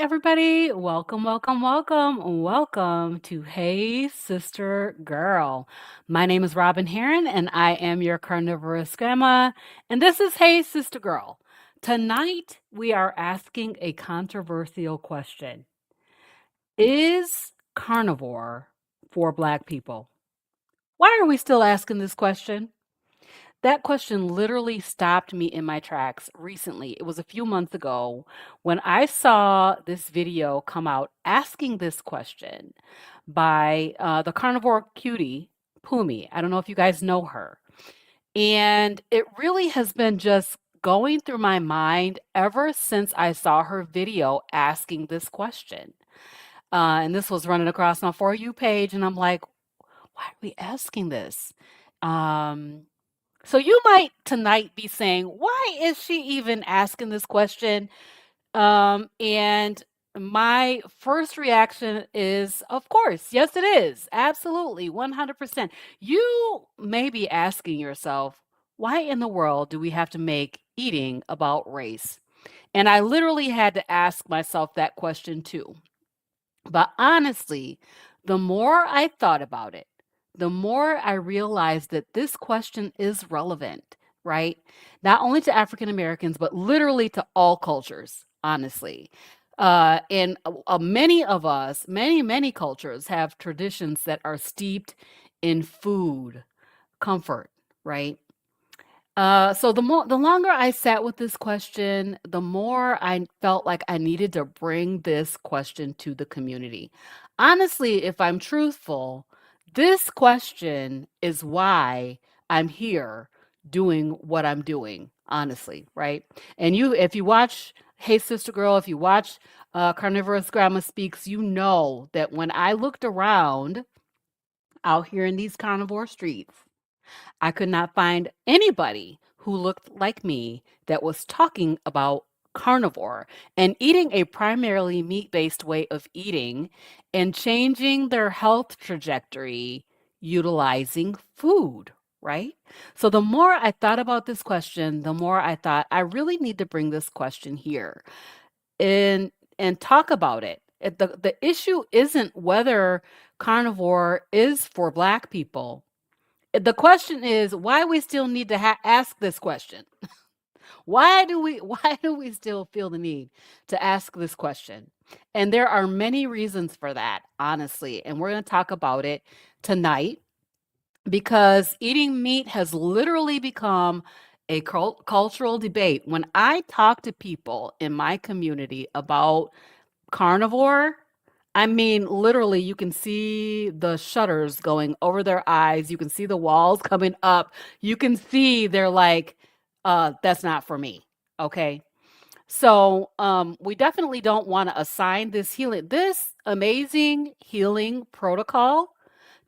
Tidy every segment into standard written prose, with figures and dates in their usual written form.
everybody. Welcome to Hey Sister Girl. My name is Robyn Herron, and I am your carnivorous grandma. And this is Hey Sister Girl. Tonight, we are asking a controversial question. Is carnivore for Black people? Why are we still asking this question? That question literally stopped me in my tracks recently. It was a few months ago when I saw this video come out asking this question by the carnivore cutie, Pumi. I don't know if you guys know her. And it really has been just going through my mind ever since I saw her video asking this question. And this was running across my For You page, and I'm like, why are we asking this? Um, so you might tonight be saying, why is she even asking this question? And my first reaction is, of course, yes, it is. Absolutely, 100%. You may be asking yourself, why in the world do we have to make eating about race? And I literally had to ask myself that question too. But honestly, the more I thought about it, the more I realized that this question is relevant, right? Not only to African Americans, but literally to all cultures, honestly. And many of us, many cultures have traditions that are steeped in food, comfort, right? So the longer I sat with this question, the more I felt like I needed to bring this question to the community. Honestly, if I'm truthful, this question is why I'm here doing what I'm doing, honestly, right? And if you watch Hey Sister Girl, if you watch Carnivorous Grandma Speaks, you know that when I looked around out here in these carnivore streets, I could not find anybody who looked like me that was talking about carnivore and eating a primarily meat based way of eating and changing their health trajectory utilizing food, right? So the more I thought about this question, the more I thought I really need to bring this question here and talk about it. The issue isn't whether carnivore is for Black people. The question is why we still need to ask this question. Why do we still feel the need to ask this question? And there are many reasons for that, honestly, and we're going to talk about it tonight because eating meat has literally become a cultural debate. When I talk to people in my community about carnivore, I mean, literally, you can see the shutters going over their eyes. You can see the walls coming up. You can see they're like, that's not for me. Okay. So we definitely don't want to assign this amazing healing protocol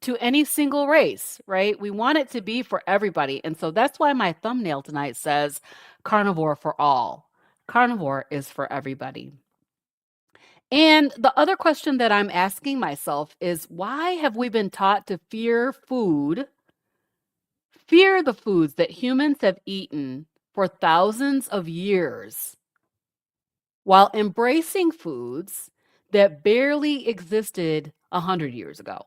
to any single race, right? We want it to be for everybody. And so that's why my thumbnail tonight says carnivore for all. Carnivore is for everybody. And the other question that I'm asking myself is why have we been taught to fear the foods that humans have eaten for thousands of years while embracing foods that barely existed 100 years ago?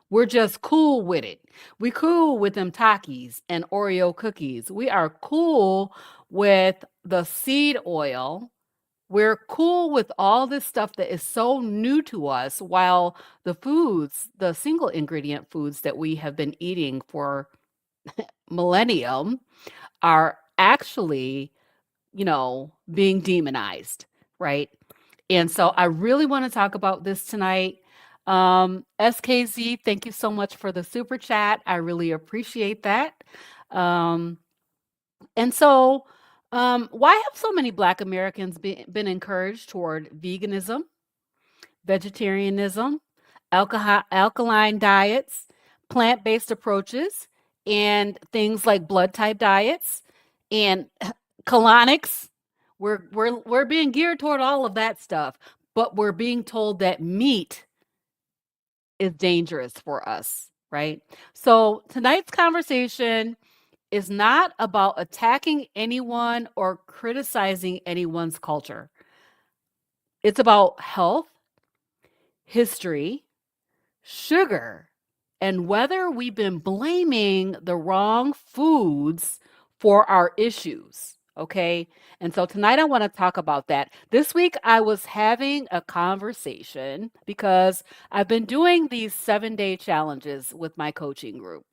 We're just cool with it. We cool with them Takis and Oreo cookies. We are cool with the seed oil. We're cool with all this stuff that is so new to us, while the single ingredient foods that we have been eating for millennium are actually, being demonized, right? And so I really want to talk about this tonight. SKZ, thank you so much for the super chat. I really appreciate that. Um, and so, why have so many Black Americans been encouraged toward veganism, vegetarianism, alkaline diets, plant-based approaches, and things like blood type diets and colonics? We're being geared toward all of that stuff, but we're being told that meat is dangerous for us, right? So tonight's conversation is not about attacking anyone or criticizing anyone's culture. It's about health, history, sugar, and whether we've been blaming the wrong foods for our issues. Okay. And so tonight I want to talk about that. This week I was having a conversation because I've been doing these 7-day challenges with my coaching group.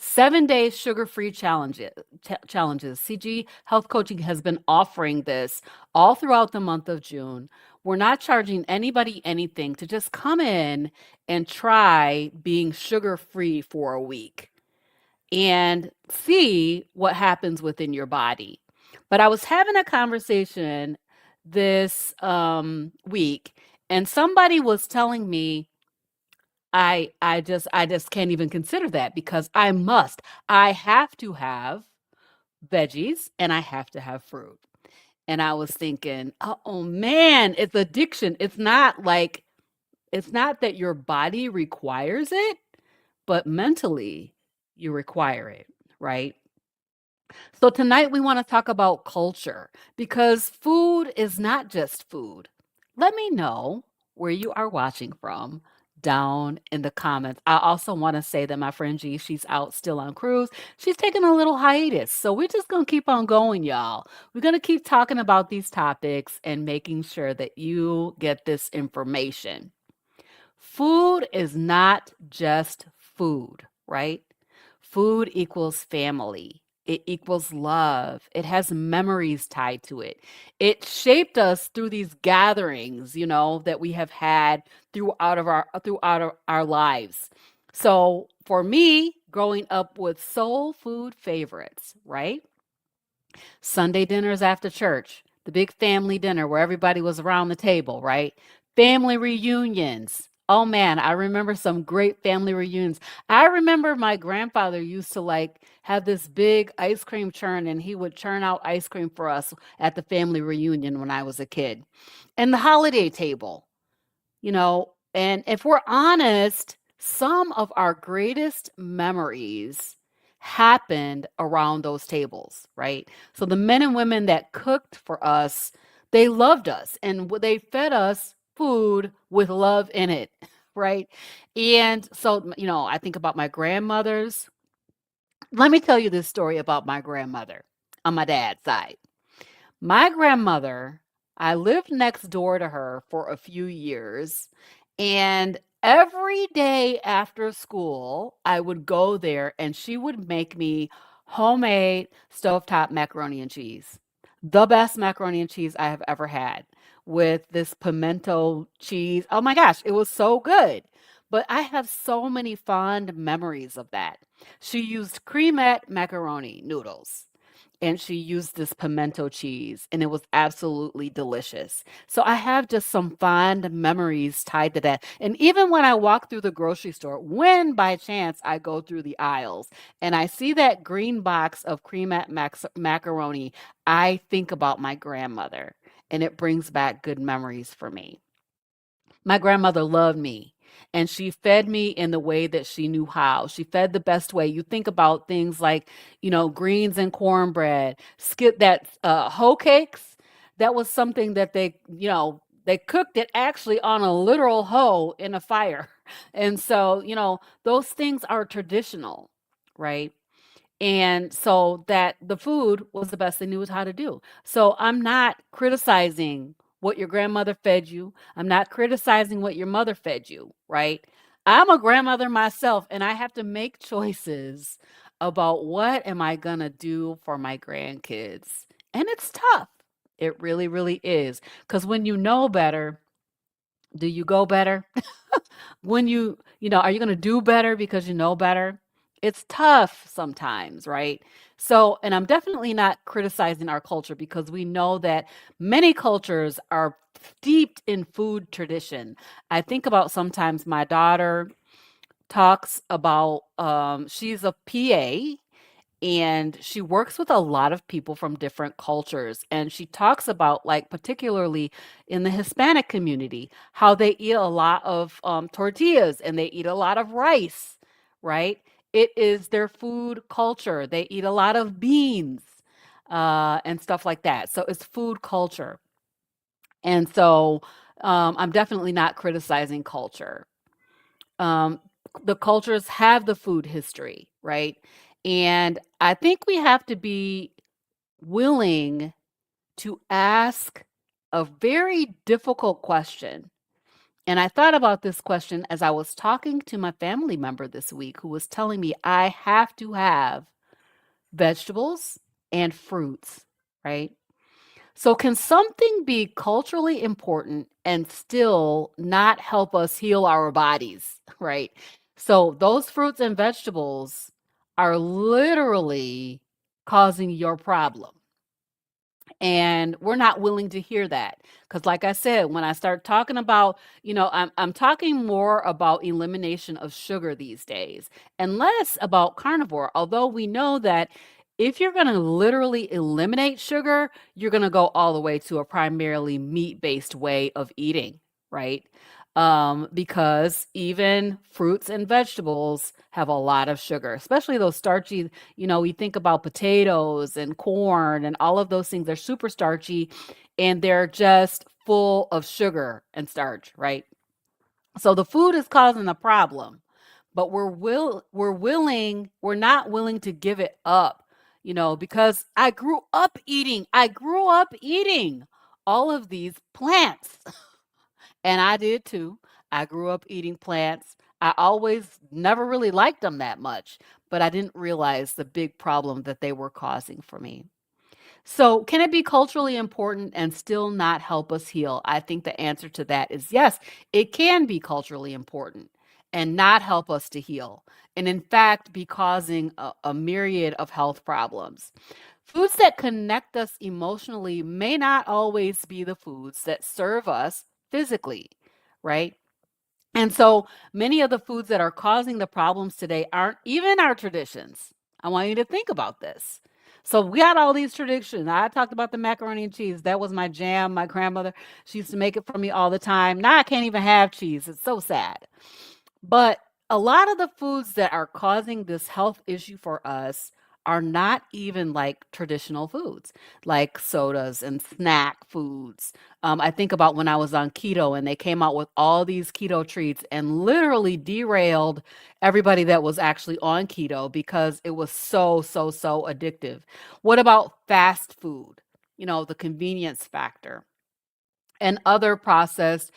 7-day sugar-free challenges. CG Health Coaching has been offering this all throughout the month of June. We're not charging anybody anything to just come in and try being sugar-free for a week and see what happens within your body. But I was having a conversation this week, and somebody was telling me I just can't even consider that because I have to have veggies and I have to have fruit. And I was thinking, oh man, it's addiction. It's not that your body requires it, but mentally you require it, right? So tonight we want to talk about culture because food is not just food. Let me know where you are watching from down in the comments. I also want to say that my friend G, she's out still on cruise. She's taking a little hiatus. So we're just going to keep on going, y'all. We're going to keep talking about these topics and making sure that you get this information. Food is not just food, right? Food equals family. It equals love. It has memories tied to it. It shaped us through these gatherings, that we have had throughout our lives. So for me, growing up with soul food favorites, right? Sunday dinners after church, the big family dinner where everybody was around the table, right? Family reunions. Oh man, I remember some great family reunions. I remember my grandfather used to have this big ice cream churn and he would churn out ice cream for us at the family reunion when I was a kid. And the holiday table. And if we're honest, some of our greatest memories happened around those tables, right? So the men and women that cooked for us, they loved us and they fed us food with love in it, right? And so, I think about my grandmothers. Let me tell you this story about my grandmother on my dad's side. My grandmother, I lived next door to her for a few years, and every day after school, I would go there and she would make me homemade stovetop macaroni and cheese. The best macaroni and cheese I have ever had with this pimento cheese. Oh my gosh, it was so good. But I have so many fond memories of that. She used cremette macaroni noodles and she used this pimento cheese and it was absolutely delicious. So I have just some fond memories tied to that. And even when I walk through the grocery store, when by chance I go through the aisles and I see that green box of cremette macaroni, I think about my grandmother and it brings back good memories for me. My grandmother loved me and she fed me in the way that she knew how. She fed the best way. You think about things like, greens and cornbread, skip that hoe cakes. That was something that they cooked it actually on a literal hoe in a fire. And so, those things are traditional, right? And so that the food was the best they knew how to do. So I'm not criticizing what your grandmother fed you. I'm not criticizing what your mother fed you, right? I'm a grandmother myself and I have to make choices about what am I going to do for my grandkids. And it's tough. It really, really is. Because when you know better, do you go better? When are you going to do better because you know better? It's tough sometimes, right? So, and I'm definitely not criticizing our culture because we know that many cultures are steeped in food tradition. I think about sometimes my daughter talks about she's a PA and she works with a lot of people from different cultures and she talks about particularly in the Hispanic community how they eat a lot of tortillas and they eat a lot of rice, right? It is their food culture. They eat a lot of beans and stuff like that. So it's food culture. And so I'm definitely not criticizing culture. Um, the cultures have the food history, right? And I think we have to be willing to ask a very difficult question. And I thought about this question as I was talking to my family member this week who was telling me I have to have vegetables and fruits, right? So, can something be culturally important and still not help us heal our bodies, right? So, those fruits and vegetables are literally causing your problem. And we're not willing to hear that because, like I said, when I start talking about, I'm talking more about elimination of sugar these days and less about carnivore. Although we know that if you're going to literally eliminate sugar, you're going to go all the way to a primarily meat-based way of eating, right? Because even fruits and vegetables have a lot of sugar, especially those starchy. We think about potatoes and corn and all of those things. They're super starchy and they're just full of sugar and starch, right? So the food is causing the problem, but we're not willing to give it up, because I grew up eating all of these plants. And I did too. I grew up eating plants. I always never really liked them that much, but I didn't realize the big problem that they were causing for me. So, can it be culturally important and still not help us heal? I think the answer to that is yes, it can be culturally important and not help us to heal. And in fact, be causing a myriad of health problems. Foods that connect us emotionally may not always be the foods that serve us physically, right? And so many of the foods that are causing the problems today aren't even our traditions. I want you to think about this. So we got all these traditions. I talked about the macaroni and cheese. That was my jam. My grandmother, she used to make it for me all the time. Now I can't even have cheese. It's so sad. But a lot of the foods that are causing this health issue for us are not even like traditional foods, like sodas and snack foods. I think about when I was on keto and they came out with all these keto treats and literally derailed everybody that was actually on keto because it was so, so, so addictive. What about fast food? The convenience factor and other processed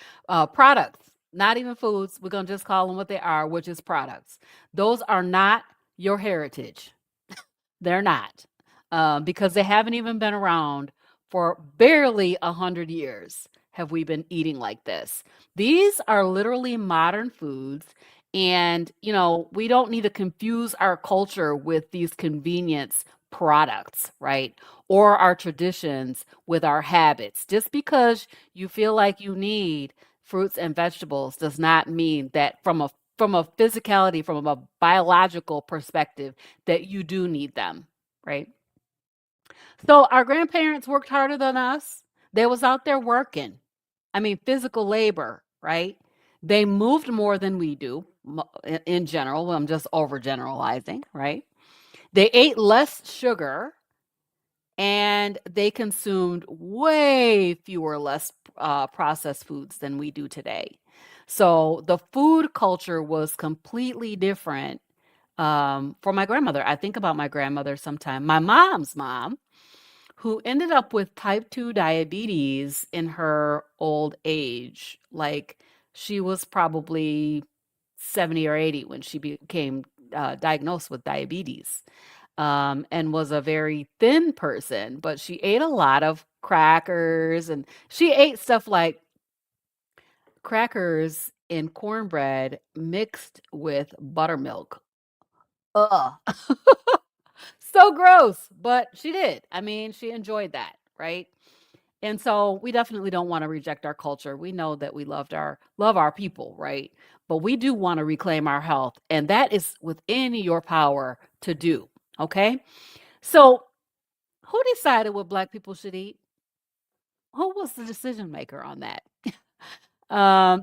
products, not even foods. We're going to just call them what they are, which is products. Those are not your heritage. They're not, because they haven't even been around for barely 100 years. Have we been eating like this? These are literally modern foods. And, we don't need to confuse our culture with these convenience products, right? Or our traditions with our habits. Just because you feel like you need fruits and vegetables does not mean that from a physicality, from a biological perspective, that you do need them, right? So our grandparents worked harder than us. They was out there working. I mean, physical labor, right? They moved more than we do in general. I'm just overgeneralizing, right? They ate less sugar and they consumed way fewer less processed foods than we do today. So the food culture was completely different for my grandmother. I think about my grandmother sometime. My mom's mom, who ended up with type 2 diabetes in her old age. Like she was probably 70 or 80 when she became diagnosed with diabetes, and was a very thin person, but she ate a lot of crackers and she ate stuff like crackers and cornbread mixed with buttermilk. Ugh. So gross, but she did. I mean, she enjoyed that, right? And so we definitely don't want to reject our culture. We know that we love our people, right? But we do want to reclaim our health, and that is within your power to do, okay? So, who decided what black people should eat? Who was the decision maker on that?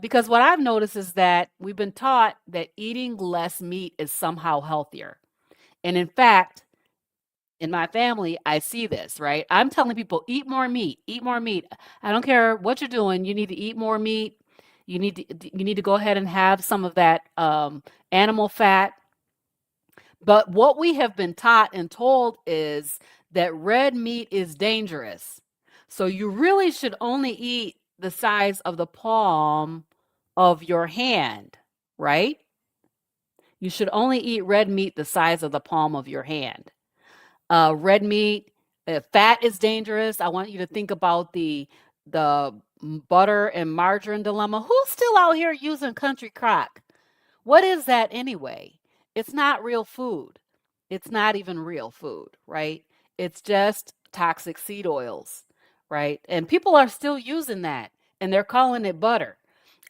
Because what I've noticed is that we've been taught that eating less meat is somehow healthier. And in fact, in my family, I see this, right? I'm telling people, eat more meat, eat more meat. I don't care what you're doing, you need to eat more meat. You need to go ahead and have some of that animal fat. But what we have been taught and told is that red meat is dangerous. So you really should only eat the size of the palm of your hand, right? You should only eat red meat the size of the palm of your hand. Red meat, fat is dangerous. I want you to think about the butter and margarine dilemma. Who's still out here using country crock? What is that anyway? It's not real food. It's not even real food, right? It's just toxic seed oils, right? And people are still using that and they're calling it butter.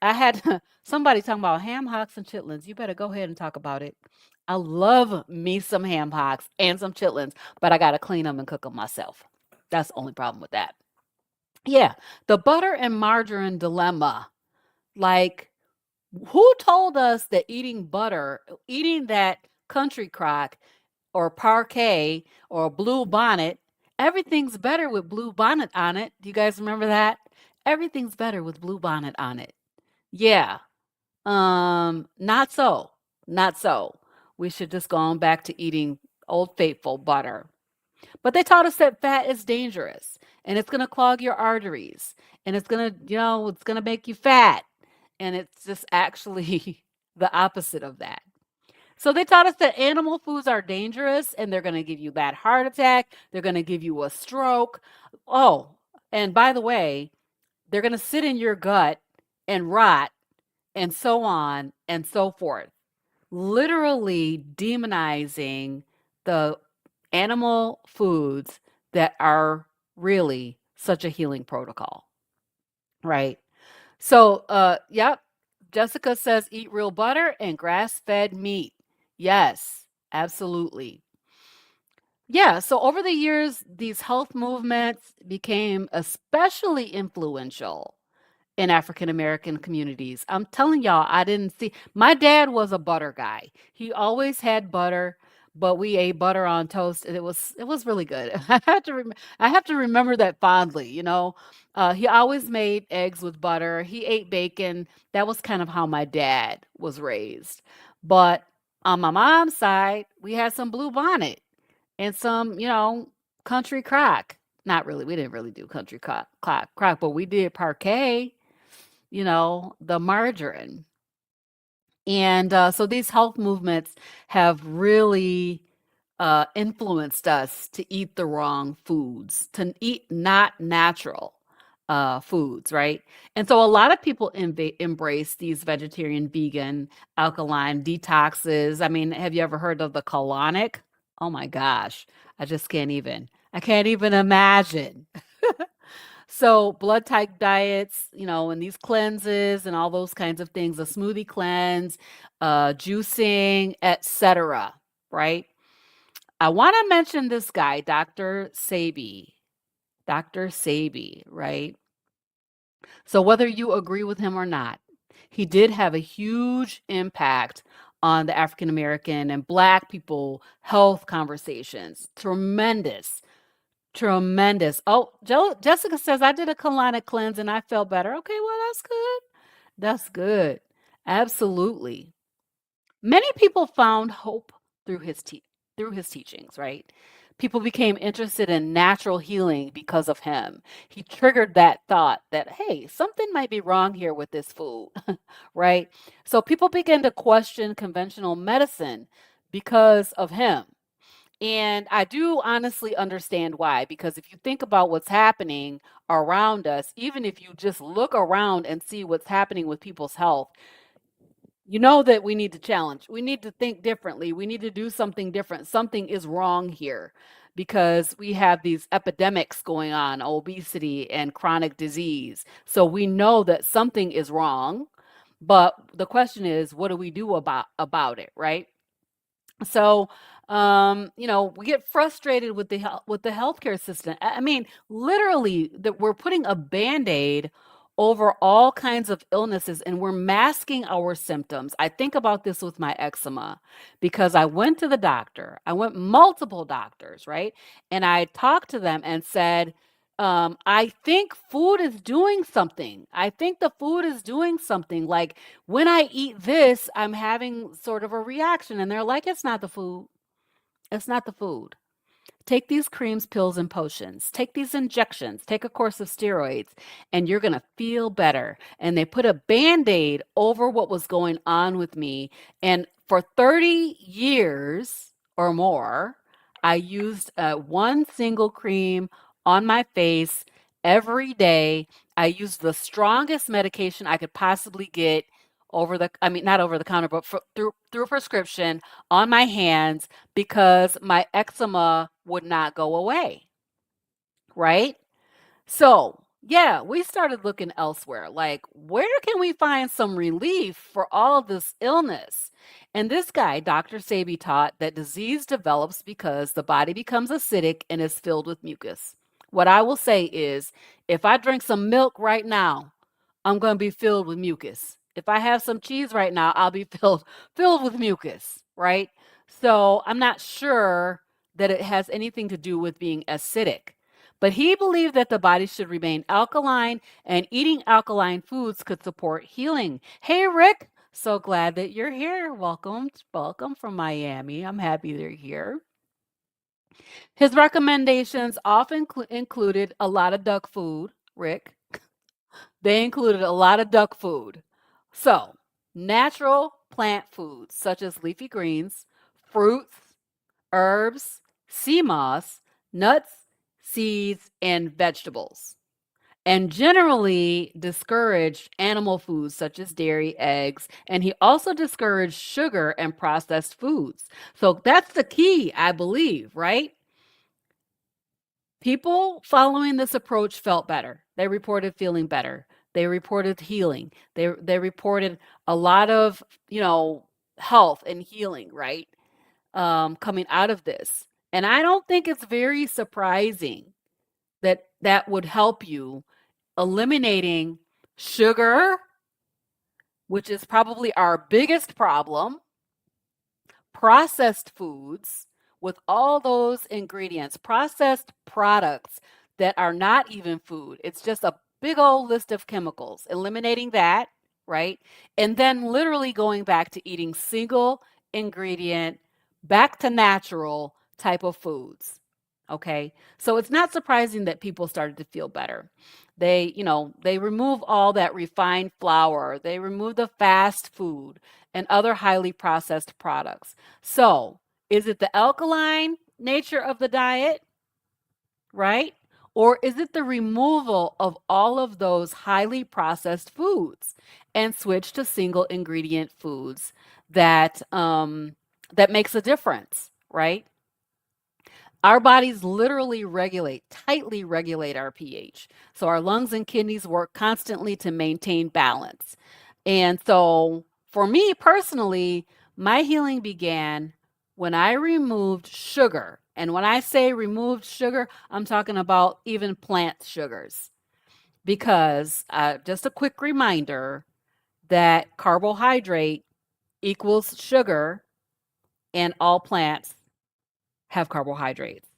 I had somebody talking about ham hocks and chitlins. You better go ahead and talk about it. I love me some ham hocks and some chitlins, but I got to clean them and cook them myself. That's the only problem with that. Yeah, the butter and margarine dilemma. Like, who told us that eating butter, eating that country crock or parquet or blue bonnet, everything's better with blue bonnet on it? Do you guys remember that? Everything's better with blue bonnet on it. Yeah. Not so. Not so. We should just go on back to eating Old Faithful butter. But they taught us that fat is dangerous and it's going to clog your arteries and it's going to, it's going to make you fat. And it's just actually the opposite of that. So they taught us that animal foods are dangerous and they're going to give you that heart attack. They're going to give you a stroke. Oh, and by the way, they're going to sit in your gut and rot and so on and so forth. Literally demonizing the animal foods that are really such a healing protocol, right? So, yep, Jessica says eat real butter and grass-fed meat. Yes, absolutely. Yeah, so over the years, these health movements became especially influential in African American communities. I'm telling y'all, I didn't see my dad was a butter guy. He always had butter, but we ate butter on toast and it was really good. I have to remember that fondly, you know. He always made eggs with butter. He ate bacon. That was kind of how my dad was raised. But on my mom's side, we had some blue bonnet and some, country crock. Not really. We didn't really do country crock, but we did parquet, the margarine. And so these health movements have really influenced us to eat the wrong foods, to eat not natural foods, right? And so a lot of people embrace these vegetarian, vegan, alkaline detoxes. I mean, have you ever heard of the colonic? Oh my gosh, I can't even imagine. So blood type diets, and these cleanses and all those kinds of things, a smoothie cleanse, juicing, etc. Right? I want to mention this guy, Dr. Sebi. Dr. Sebi, right? So whether you agree with him or not, he did have a huge impact on the African American and Black people health conversations. Tremendous. Tremendous. Oh, Jessica says, I did a colonic cleanse and I felt better. Okay, well, that's good. That's good. Absolutely. Many people found hope through through his teachings, right? People became interested in natural healing because of him. He triggered that thought that, hey, something might be wrong here with this food, right? So people began to question conventional medicine because of him. And I do honestly understand why, because if you think about what's happening around us, even if you just look around and see what's happening with people's health, you know that we need to challenge. We need to think differently. We need to do something different. Something is wrong here because we have these epidemics going on, obesity and chronic disease. So we know that something is wrong, but the question is, what do we do about it, right? So, we get frustrated with the healthcare system. I mean, literally, that we're putting a band-aid over all kinds of illnesses, and we're masking our symptoms. I think about this with my eczema because I went to the doctor. I went multiple doctors, right? And I talked to them and said, I think food is doing something. I think the food is doing something. Like when I eat this, I'm having sort of a reaction. And they're like, it's not the food. It's not the food. Take these creams, pills, and potions. Take these injections. Take a course of steroids, and you're going to feel better. And they put a band aid over what was going on with me. And for 30 years or more, I used one single cream on my face every day. I used the strongest medication I could possibly get I mean, not over the counter, but through a prescription on my hands because my eczema would not go away, right? So, yeah, we started looking elsewhere. Like, where can we find some relief for all this illness? And this guy, Dr. Sebi, taught that disease develops because the body becomes acidic and is filled with mucus. What I will say is, if I drink some milk right now, I'm going to be filled with mucus. If I have some cheese right now, I'll be filled with mucus, right? So, I'm not sure that it has anything to do with being acidic. But he believed that the body should remain alkaline and eating alkaline foods could support healing. Hey, Rick, so glad that you're here. Welcome, welcome from Miami. I'm happy they're here. His recommendations often included a lot of duck food, Rick. They included a lot of duck food. So, natural plant foods such as leafy greens, fruits, herbs, sea moss, nuts, seeds, and vegetables. And generally discouraged animal foods such as dairy, eggs, and he also discouraged sugar and processed foods. So that's the key, I believe, right? People following this approach felt better. They reported feeling better. They reported healing. They reported a lot of, health and healing, right? Coming out of this. And I don't think it's very surprising that that would help you eliminating sugar, which is probably our biggest problem, processed foods with all those ingredients, processed products that are not even food. It's just a big old list of chemicals, eliminating that, right? And then literally going back to eating single ingredient, back to natural type of foods. Okay. So it's not surprising that people started to feel better. They remove all that refined flour, they remove the fast food and other highly processed products. So, is it the alkaline nature of the diet, right? Or is it the removal of all of those highly processed foods and switch to single ingredient foods that makes a difference, right? Our bodies literally tightly regulate our pH. So our lungs and kidneys work constantly to maintain balance. And so for me personally, my healing began when I removed sugar. And when I say removed sugar, I'm talking about even plant sugars. Because just a quick reminder that carbohydrate equals sugar, and all plants have carbohydrates.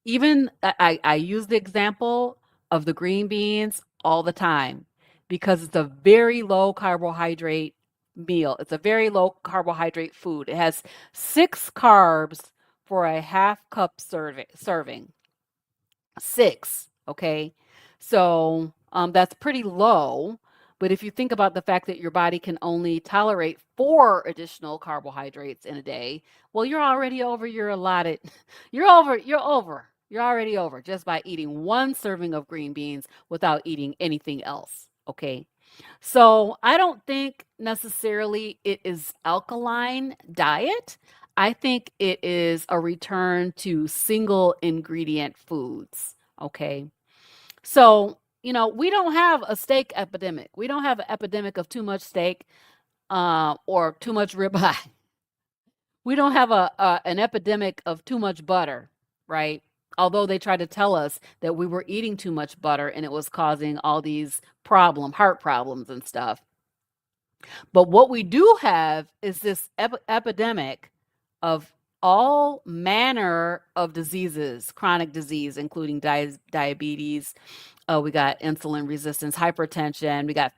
Even I use the example of the green beans all the time because it's a very low carbohydrate meal. It's a very low carbohydrate food. It has 6 carbs for a half cup serving. 6, okay? So, that's pretty low, but if you think about the fact that your body can only tolerate 4 additional carbohydrates in a day, well, you're already over your allotted you're already over just by eating 1 serving of green beans without eating anything else, okay? So, I don't think necessarily it is alkaline diet. I think it is a return to single ingredient foods, okay? So, we don't have a steak epidemic. We don't have an epidemic of too much steak or too much ribeye. We don't have an epidemic of too much butter, right? Although they tried to tell us that we were eating too much butter and it was causing all these heart problems and stuff. But what we do have is this epidemic of all manner of diseases, chronic disease, including diabetes. We got insulin resistance, hypertension. We got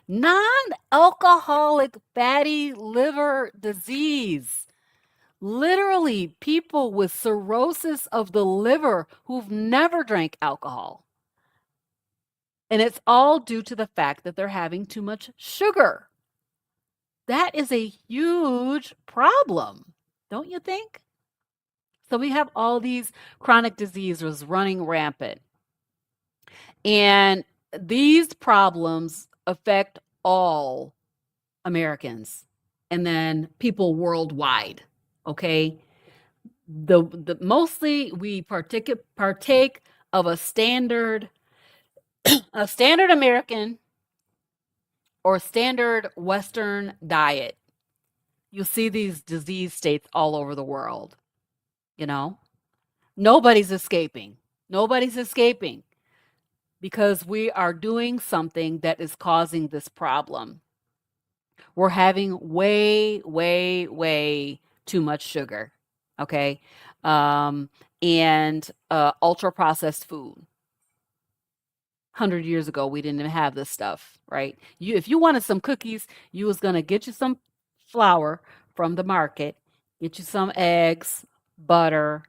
non-alcoholic fatty liver disease. Literally, people with cirrhosis of the liver who've never drank alcohol. And it's all due to the fact that they're having too much sugar. That is a huge problem, don't you think? So we have all these chronic diseases running rampant. And these problems affect all Americans and then people worldwide, okay? The mostly we partake of a standard American or standard Western diet. You see these disease states all over the world, you know? Nobody's escaping. Nobody's escaping because we are doing something that is causing this problem. We're having way, way, way too much sugar, okay? Um, and ultra processed food. 100 years ago, we didn't even have this stuff, right? If you wanted some cookies, you was gonna get you some flour from the market, get you some eggs, butter.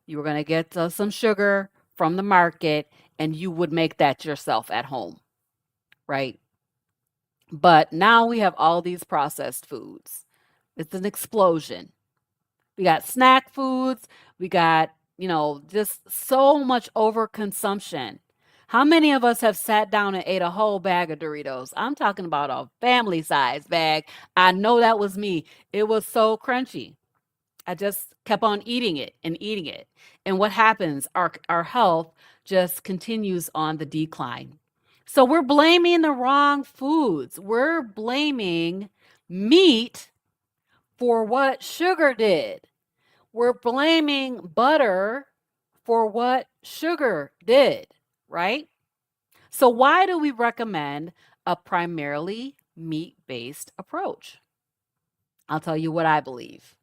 You were gonna get some sugar from the market, and you would make that yourself at home, right? But now we have all these processed foods. It's an explosion. We got snack foods. We got, just so much overconsumption. How many of us have sat down and ate a whole bag of Doritos? I'm talking about a family size bag. I know that was me. It was so crunchy. I just kept on eating it and eating it. And what happens? Our health just continues on the decline. So we're blaming the wrong foods. We're blaming meat for what sugar did. We're blaming butter for what sugar did, right? So why do we recommend a primarily meat-based approach? I'll tell you what I believe.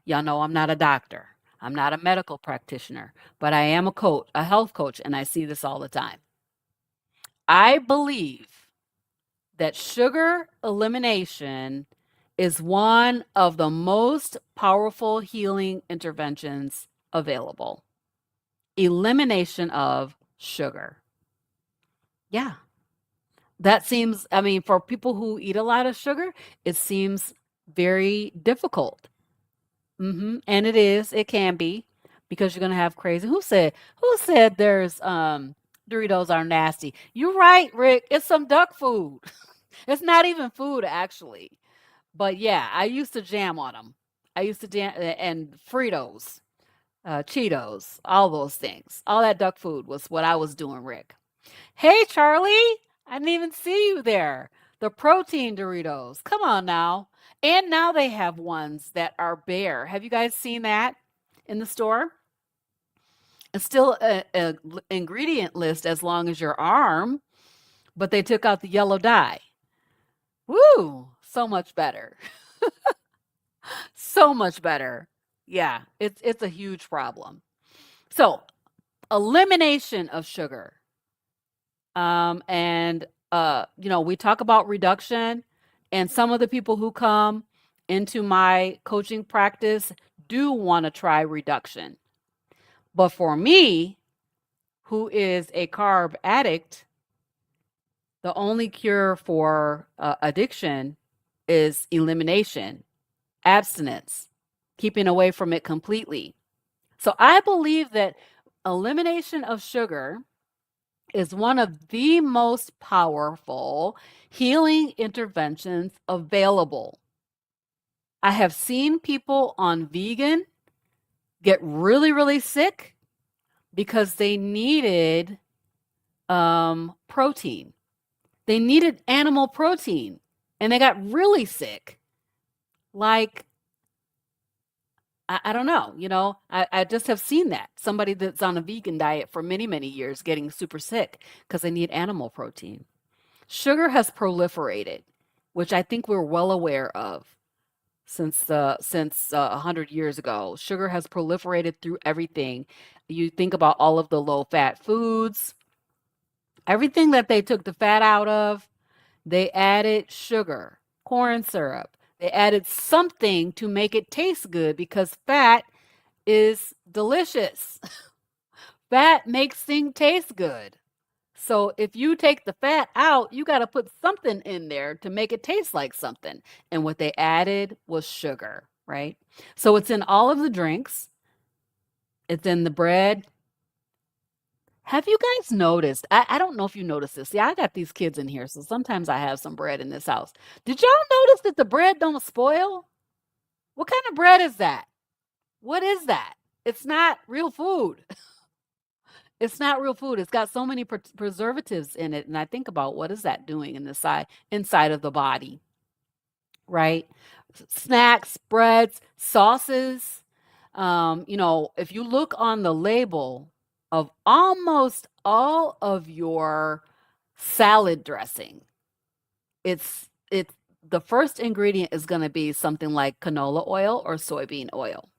Y'all know I'm not a doctor. I'm not a medical practitioner, but I am a health coach, and I see this all the time. I believe that sugar elimination is one of the most powerful healing interventions available. Elimination of sugar. Yeah. That seems, for people who eat a lot of sugar, it seems very difficult. And it can be because you're gonna have crazy. Who said there's Doritos are nasty? You're right, Rick. It's some duck food. It's not even food actually. But yeah, I used to jam on them. I used to jam and Fritos, Cheetos, all those things. All that duck food was what I was doing, Rick. Hey, Charlie, I didn't even see you there. The protein Doritos. Come on now. And now they have ones that are bare. Have you guys seen that in the store? It's still a ingredient list as long as your arm, but they took out the yellow dye. Woo! So much better. So much better. Yeah, it's a huge problem. So, elimination of sugar. And we talk about reduction, and some of the people who come into my coaching practice do want to try reduction. But for me, who is a carb addict, the only cure for addiction is elimination, abstinence, keeping away from it completely. So I believe that elimination of sugar is one of the most powerful healing interventions available. I have seen people on vegan get really, really sick because they needed protein. They needed animal protein and they got really sick. Like, I don't know, I just have seen that. Somebody that's on a vegan diet for many, many years getting super sick because they need animal protein. Sugar has proliferated, which I think we're well aware of since 100 years ago. Sugar has proliferated through everything. You think about all of the low fat foods, everything that they took the fat out of, they added sugar, corn syrup. They added something to make it taste good because fat is delicious. Fat makes things taste good. So if you take the fat out, you got to put something in there to make it taste like something. And what they added was sugar, right? So it's in all of the drinks, it's in the bread. Have you guys noticed? I don't know if you noticed this. See, I got these kids in here, so sometimes I have some bread in this house. Did y'all notice that the bread don't spoil? What kind of bread is that? What is that? It's not real food. It's not real food. It's got so many preservatives in it. And I think about what is that doing in the inside of the body, right? Snacks, breads, sauces. If you look on the label of almost all of your salad dressing, it's the first ingredient is going to be something like canola oil or soybean oil.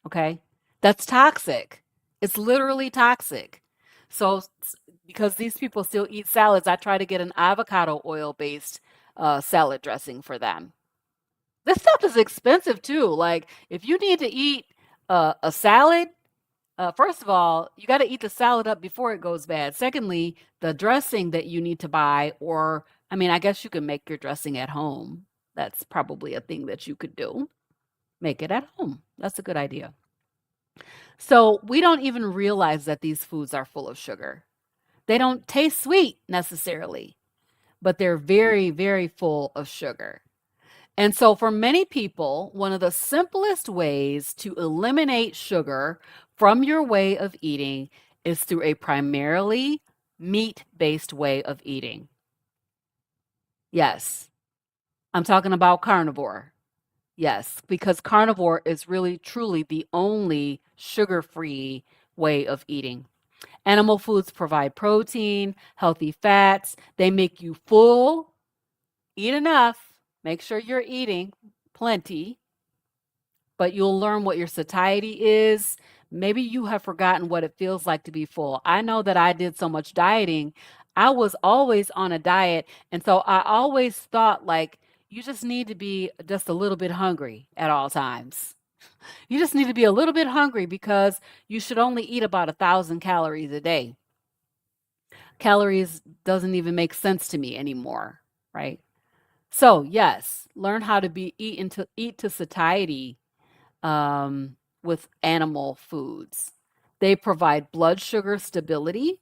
Okay? That's toxic. It's literally toxic. So, because these people still eat salads, I try to get an avocado oil-based salad dressing for them. This stuff is expensive too. Like, if you need to eat a salad, first of all, you got to eat the salad up before it goes bad. Secondly, the dressing that you need to buy, or, I mean, I guess you can make your dressing at home. That's probably a thing that you could do. Make it at home. That's a good idea. So we don't even realize that these foods are full of sugar. They don't taste sweet necessarily, but they're very, very full of sugar. And so for many people, one of the simplest ways to eliminate sugar from your way of eating is through a primarily meat-based way of eating. Yes, I'm talking about carnivore. Yes, because carnivore is really truly the only sugar-free way of eating. Animal foods provide protein, healthy fats. They make you full. Eat enough. Make sure you're eating plenty, but you'll learn what your satiety is. Maybe you have forgotten what it feels like to be full. I know that I did so much dieting. I was always on a diet. And so I always thought like, you just need to be just a little bit hungry at all times. You just need to be a little bit hungry because you should only eat about 1,000 calories a day. Calories doesn't even make sense to me anymore, right? So yes, learn how to eat to satiety with animal foods. They provide blood sugar stability.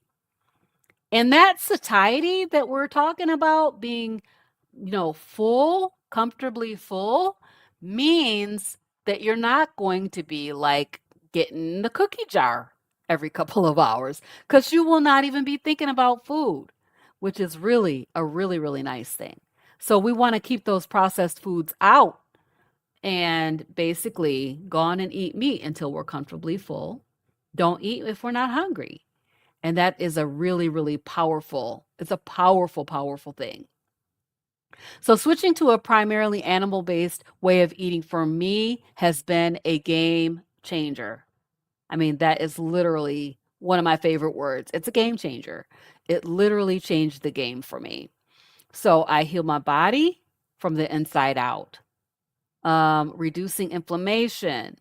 And that satiety that we're talking about being, full, comfortably full, means that you're not going to be like getting the cookie jar every couple of hours because you will not even be thinking about food, which is really a really, really nice thing. So we want to keep those processed foods out and basically go on and eat meat until we're comfortably full. Don't eat if we're not hungry. And that is a really, really powerful, it's a powerful, powerful thing. So switching to a primarily animal-based way of eating for me has been a game changer. I mean, that is literally one of my favorite words. It's a game changer. It literally changed the game for me. So I heal my body from the inside out, reducing inflammation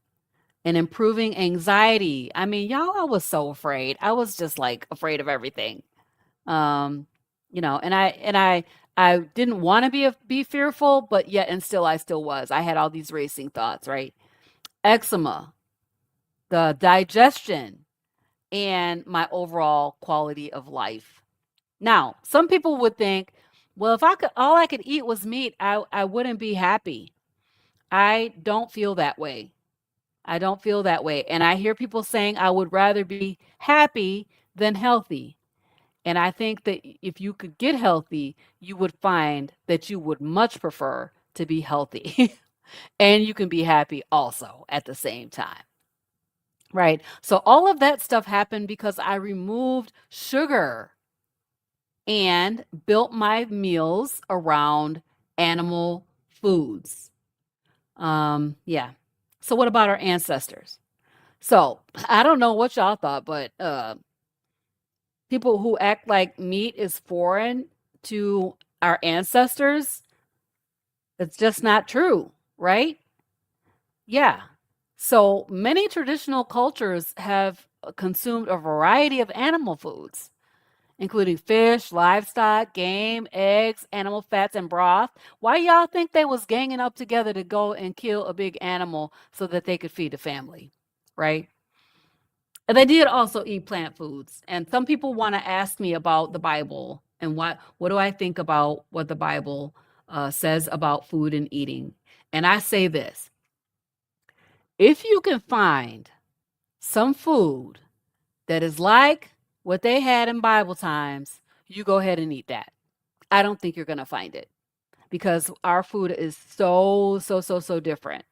and improving anxiety. I mean, y'all, I was so afraid. I was just like afraid of everything. Um, and I didn't want to be fearful, but yet and still I still was. I had all these racing thoughts, right? Eczema, the digestion, and my overall quality of life. Now, some people would think, well, if all I could eat was meat, I wouldn't be happy. I don't feel that way. I don't feel that way. And I hear people saying I would rather be happy than healthy. And I think that if you could get healthy, you would find that you would much prefer to be healthy. and you can be happy also at the same time. Right. So all of that stuff happened because I removed sugar and built my meals around animal foods. Yeah. So what about our ancestors? So I don't know what y'all thought, but people who act like meat is foreign to our ancestors, it's just not true, right? Yeah. So many traditional cultures have consumed a variety of animal foods, including fish, livestock, game, eggs, animal fats, and broth. Why y'all think they was ganging up together to go and kill a big animal so that they could feed a family, right? And they did also eat plant foods. And some people want to ask me about the Bible and what do I think about what the Bible says about food and eating. And I say this: if you can find some food that is like what they had in Bible times, you go ahead and eat that. I don't think you're going to find it because our food is so different.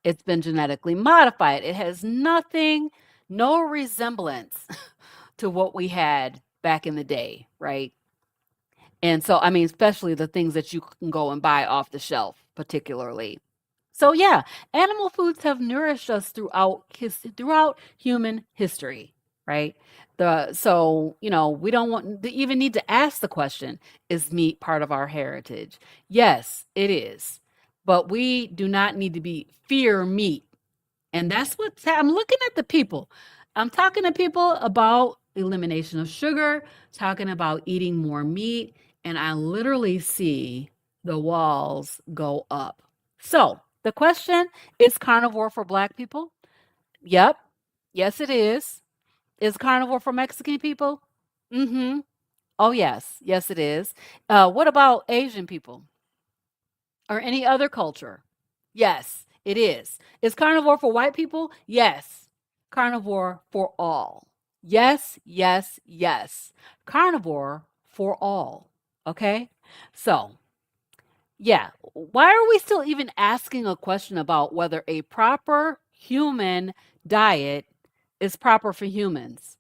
It's been genetically modified. It has nothing, no resemblance to what we had back in the day, right? And so, I mean, especially the things that you can go and buy off the shelf, particularly. So yeah, animal foods have nourished us throughout human history, right? We don't want to even need to ask the question, is meat part of our heritage? Yes, it is. But we do not need to be fear meat. And that's I'm looking at the people. I'm talking to people about elimination of sugar, talking about eating more meat, and I literally see the walls go up. So, the question is carnivore for Black people? Yep. Yes, it is. Is carnivore for Mexican people? Mm hmm. Oh, yes. Yes, it is. What about Asian people? Or any other culture? Yes, it is. Is carnivore for white people? Yes. Carnivore for all. Yes, yes, yes. Carnivore for all. Okay? So, yeah, why are we still even asking a question about whether a proper human diet is proper for humans?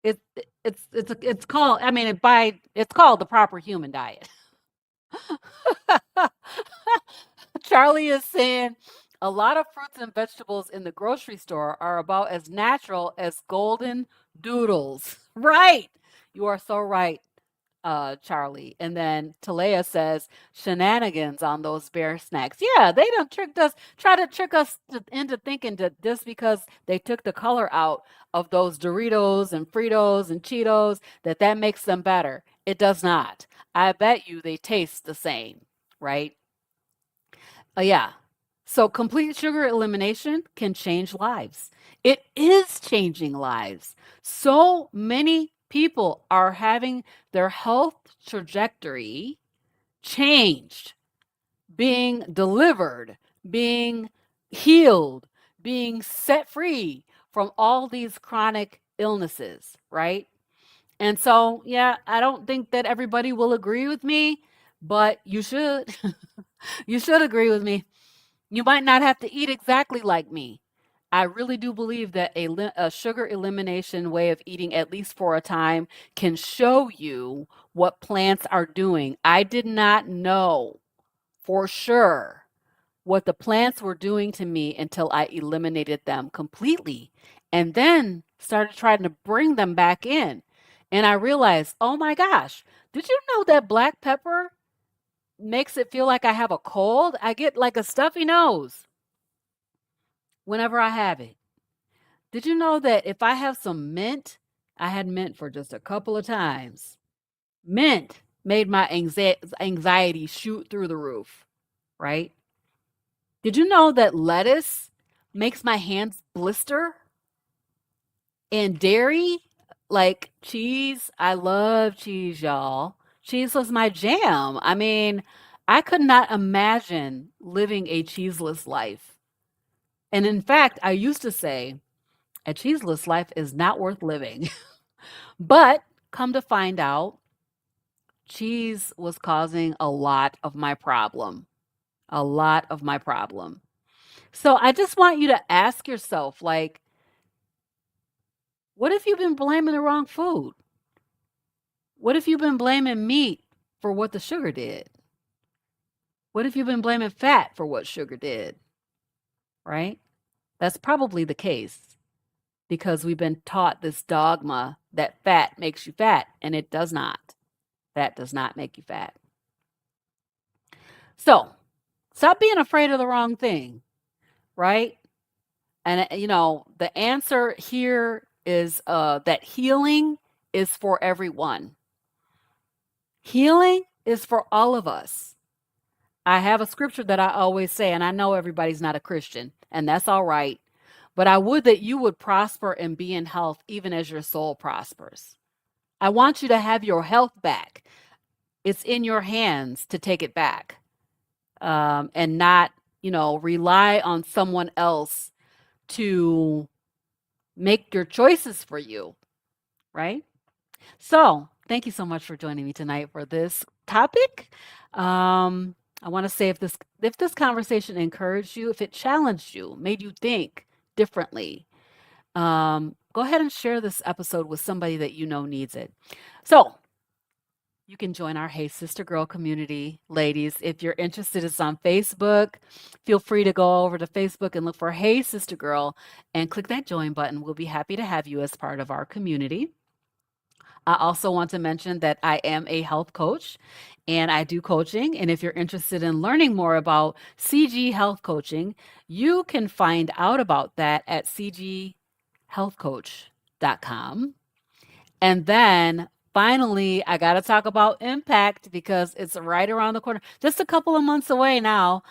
It's called, I mean, it's called the proper human diet. Charlie is saying a lot of fruits and vegetables in the grocery store are about as natural as golden doodles. Right. You are so right, Charlie. And then Talea says shenanigans on those bear snacks. Yeah, they done tricked us, try to trick us into thinking that just because they took the color out of those Doritos and Fritos and Cheetos, that makes them better. It does not. I bet you they taste the same, right? Yeah. So complete sugar elimination can change lives. It is changing lives. So many people are having their health trajectory changed, being delivered, being healed, being set free from all these chronic illnesses, right? And so, yeah, I don't think that everybody will agree with me, but you should. You should agree with me. You might not have to eat exactly like me. I really do believe that a sugar elimination way of eating, at least for a time, can show you what plants are doing. I did not know for sure what the plants were doing to me until I eliminated them completely and then started trying to bring them back in. And I realized, oh my gosh, did you know that black pepper makes it feel like I have a cold? I get like a stuffy nose whenever I have it. Did you know that if I have some mint, I had mint for just a couple of times. Mint made my anxiety shoot through the roof, right? Did you know that lettuce makes my hands blister? And dairy, like cheese, I love cheese, y'all. Cheese was my jam. I mean, I could not imagine living a cheeseless life. And in fact, I used to say, a cheeseless life is not worth living. But come to find out, cheese was causing a lot of my problem. a lot of my problem. So I just want you to ask yourself, like, what if you've been blaming the wrong food? What if you've been blaming meat for what the sugar did? What if you've been blaming fat for what sugar did? Right? That's probably the case because we've been taught this dogma that fat makes you fat, and it does not. Fat does not make you fat. So stop being afraid of the wrong thing, right? And, the answer here is that healing is for everyone. Healing is for all of us. I have a scripture that I always say, and I know everybody's not a Christian, and that's all right. But I would that you would prosper and be in health even as your soul prospers. I want you to have your health back. It's in your hands to take it back, and not, rely on someone else to make your choices for you, right? So, thank you so much for joining me tonight for this topic. I want to say if this conversation encouraged you, if it challenged you, made you think differently, go ahead and share this episode with somebody that you know needs it. So, you can join our Hey Sister Girl community, ladies. If you're interested, it's on Facebook. Feel free to go over to Facebook and look for Hey Sister Girl and click that join button. We'll be happy to have you as part of our community. I also want to mention that I am a health coach and I do coaching. And if you're interested in learning more about CG health coaching, you can find out about that at cghealthcoach.com. And then finally, I got to talk about Impact because it's right around the corner, just a couple of months away now.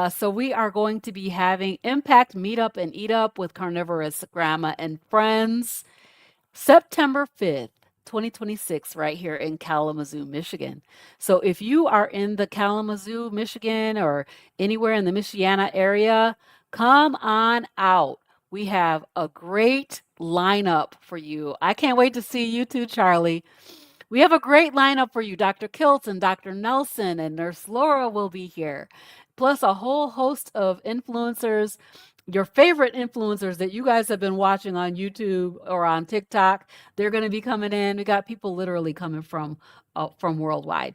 So we are going to be having Impact Meetup and Eat Up with Carnivorous Grandma and Friends September 5th. 2026, right here in Kalamazoo, Michigan. So if you are in the Kalamazoo, Michigan, or anywhere in the Michiana area, come on out. We have a great lineup for you. I can't wait to see you too, Charlie. We have a great lineup for you. Dr. Kiltz and Dr. Nelson and Nurse Laura will be here, plus a whole host of influencers, your favorite influencers that you guys have been watching on YouTube or on TikTok. They're going to be coming in. We got people literally coming from worldwide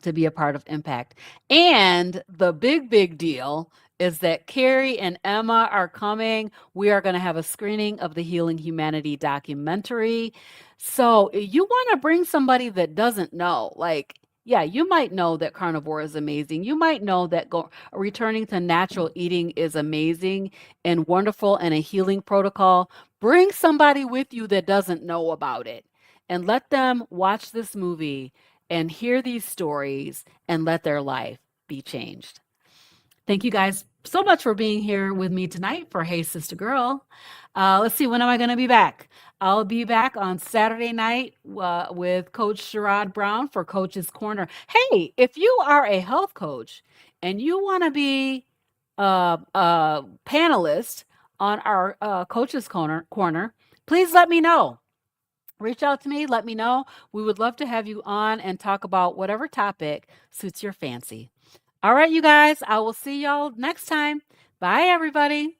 to be a part of Impact. And the big deal is that Carrie and Emma are coming. We are going to have a screening of the Healing Humanity documentary. So you want to bring somebody that doesn't know, like, yeah, you might know that carnivore is amazing. You might know that returning to natural eating is amazing and wonderful and a healing protocol. Bring somebody with you that doesn't know about it and let them watch this movie and hear these stories and let their life be changed. Thank you guys so much for being here with me tonight for Hey Sister Girl. Let's see, when am I going to be back? I'll be back on Saturday night with Coach Sherrod Brown for Coach's Corner. Hey, if you are a health coach and you want to be a panelist on our Coach's Corner, please let me know. Reach out to me, let me know. We would love to have you on and talk about whatever topic suits your fancy. All right, you guys, I will see y'all next time. Bye, everybody.